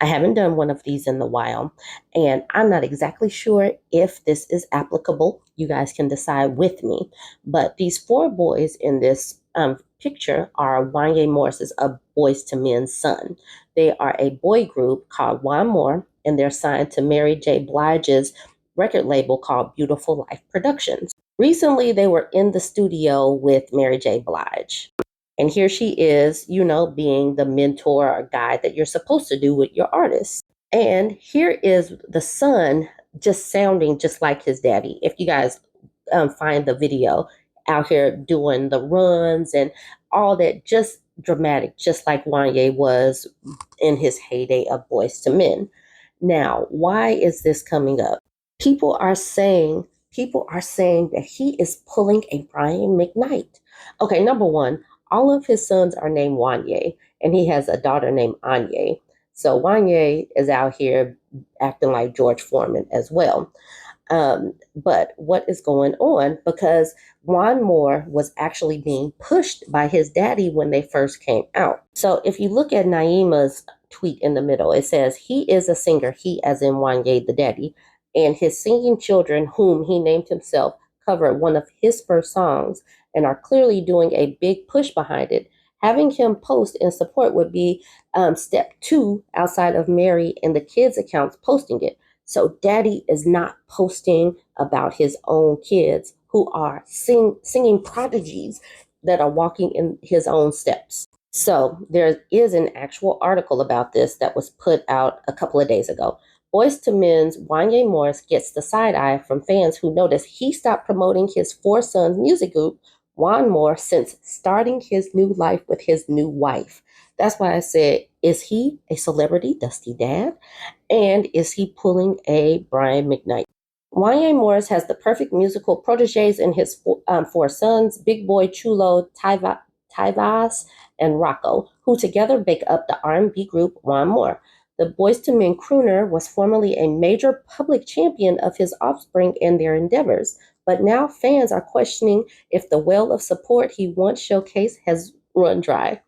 I haven't done one of these in a while, and I'm not exactly sure if this is applicable. You guys can decide with me. But these four boys in this picture are Wanya Morris's a Boyz to Men's son. They are a boy group called WanMor, and they're signed to Mary J Blige's record label called Beautiful Life Productions. Recently, they were in the studio with Mary J Blige. And here she is, being the mentor or guide that you're supposed to do with your artist. And here is the son just sounding just like his daddy. If you guys find the video out here doing the runs and all that, just dramatic, just like Wanya was in his heyday of Boyz to Men. Now, why is this coming up? People are saying that he is pulling a Brian McKnight. Okay, number one, all of his sons are named Wanya, and he has a daughter named Anya. So Wanya is out here acting like George Foreman as well. But what is going on? Because WanMor was actually being pushed by his daddy when they first came out. So if you look at Naima's tweet in the middle, it says, he is a singer, he as in Wanya the daddy, and his singing children, whom he named himself, covered one of his first songs and are clearly doing a big push behind it. Having him post in support would be step two outside of Mary and the kids' accounts posting it. So daddy is not posting about his own kids who are singing prodigies that are walking in his own steps. So there is an actual article about this that was put out a couple of days ago. Boyz to Men's Wanya Morris gets the side eye from fans who notice he stopped promoting his four sons' music group, WanMor, since starting his new life with his new wife. That's why I said, is he a celebrity Dusty Dad? And is he pulling a Brian McKnight? Wanya Morris has the perfect musical proteges in his four sons, Big Boy Chulo, Tyvas, and Rocco, who together make up the R&B group WanMor. The Boyz to Men crooner was formerly a major public champion of his offspring and their endeavors, but now fans are questioning if the well of support he once showcased has run dry.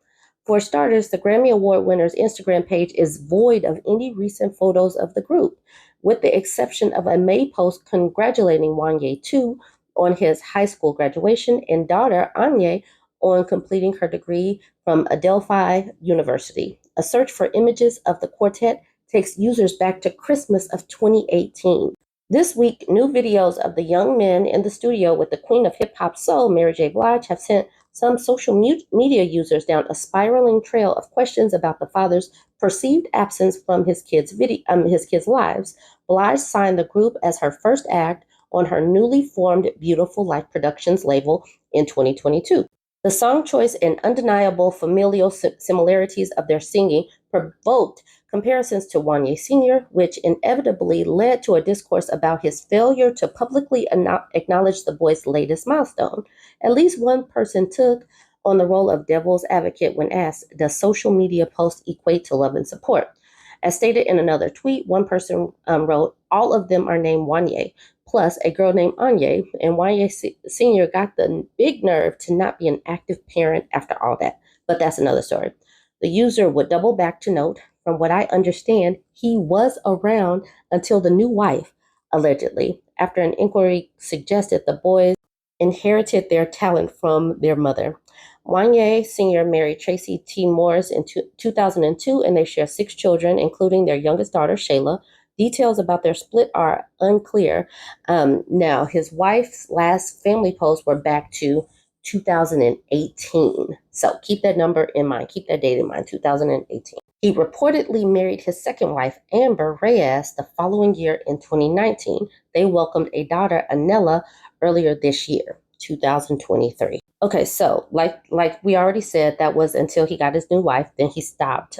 For starters, the Grammy Award winner's Instagram page is void of any recent photos of the group, with the exception of a May post congratulating Wanya too on his high school graduation and daughter Anya on completing her degree from Adelphi University. A search for images of the quartet takes users back to Christmas of 2018. This week, new videos of the young men in the studio with the queen of hip-hop soul, Mary J Blige, have sent some social media users down a spiraling trail of questions about the father's perceived absence from his kids' lives. Blige signed the group as her first act on her newly formed Beautiful Life Productions label in 2022. The song choice and undeniable familial similarities of their singing provoked comparisons to Wanya Sr., which inevitably led to a discourse about his failure to publicly acknowledge the boy's latest milestone. At least one person took on the role of devil's advocate when asked, does social media posts equate to love and support? As stated in another tweet, one person wrote, all of them are named Wanya, plus a girl named Anya, and Wanya Sr. got the big nerve to not be an active parent after all that. But that's another story. The user would double back to note, from what I understand, he was around until the new wife, allegedly, after an inquiry suggested the boys inherited their talent from their mother. Wanya Sr. married Tracy T. Morris in 2002, and they share 6 children, including their youngest daughter, Shayla. Details about their split are unclear. Now, his wife's last family posts were back to 2018. So keep that number in mind. Keep that date in mind, 2018. He reportedly married his second wife, Amber Reyes, the following year in 2019. They welcomed a daughter, Anella, earlier this year, 2023. Okay, so like we already said, that was until he got his new wife. Then he stopped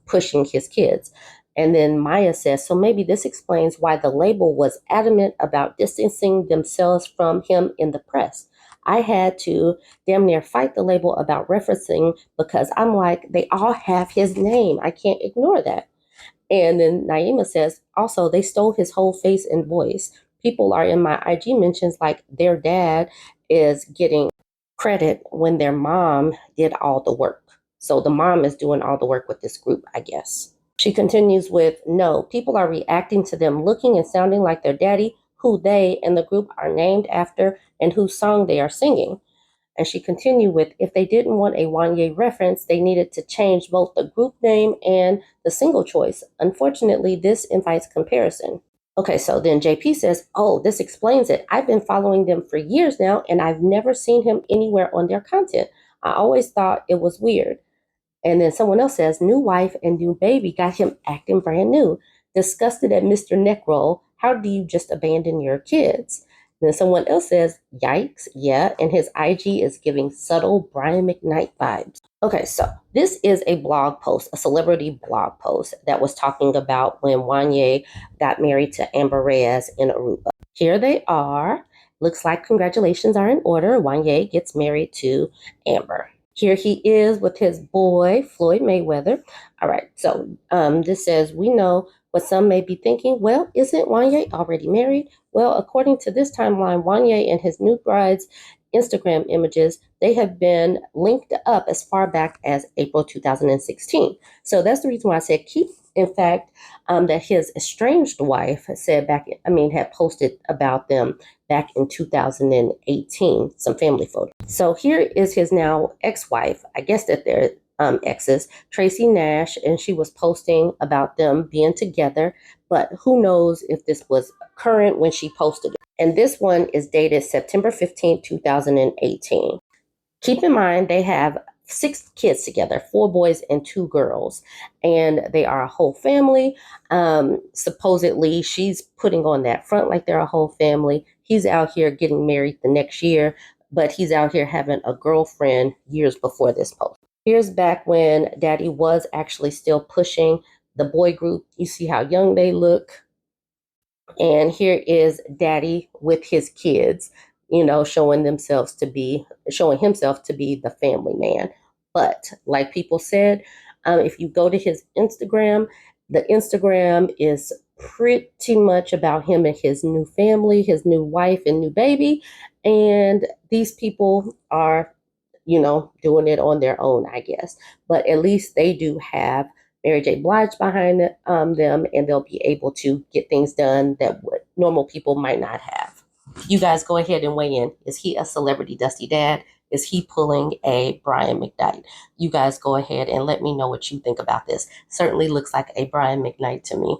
pushing his kids. And then Maya says, so maybe this explains why the label was adamant about distancing themselves from him in the press. I had to damn near fight the label about referencing because I'm like, they all have his name. I can't ignore that. And then Naima says, also, they stole his whole face and voice. People are in my IG mentions like their dad is getting credit when their mom did all the work. So the mom is doing all the work with this group, I guess. She continues with, no, people are reacting to them looking and sounding like their daddy, who they and the group are named after, and whose song they are singing. And she continued with, if they didn't want a Wanya reference, they needed to change both the group name and the single choice. Unfortunately, this invites comparison. Okay, so then JP says, oh, this explains it. I've been following them for years now, and I've never seen him anywhere on their content. I always thought it was weird. And then someone else says, new wife and new baby got him acting brand new. Disgusted at Mr. Neckroll. How do you just abandon your kids? And then someone else says, yikes, yeah, and his IG is giving subtle Brian McKnight vibes. Okay, so this is a blog post, a celebrity blog post that was talking about when Wanya got married to Amber Reyes in Aruba. Here they are. Looks like congratulations are in order. Wanya gets married to Amber. Here he is with his boy, Floyd Mayweather. All right, so this says, we know what some may be thinking. Well, isn't Wanya already married? Well, according to this timeline, Wanya and his new bride's Instagram images, they have been linked up as far back as April 2016. So that's the reason why I said keep. In fact, that his estranged wife said had posted about them back in 2018, some family photos. So here is his now ex-wife. I guess that they're exes, Tracy Nash, and she was posting about them being together, but who knows if this was current when she posted it. And this one is dated September 15, 2018. Keep in mind, they have 6 kids together, 4 boys and 2 girls, and they are a whole family. Supposedly, she's putting on that front like they're a whole family. He's out here getting married the next year, but he's out here having a girlfriend years before this post. Here's back when Daddy was actually still pushing the boy group. You see how young they look. And here is Daddy with his kids, showing himself to be the family man. But like people said, if you go to his Instagram, the Instagram is pretty much about him and his new family, his new wife and new baby. And these people are, doing it on their own, I guess. But at least they do have Mary J Blige behind them, and they'll be able to get things done that normal people might not have. You guys go ahead and weigh in. Is he a celebrity dusty dad? Is he pulling a Brian McKnight? You guys go ahead and let me know what you think about this. Certainly looks like a Brian McKnight to me.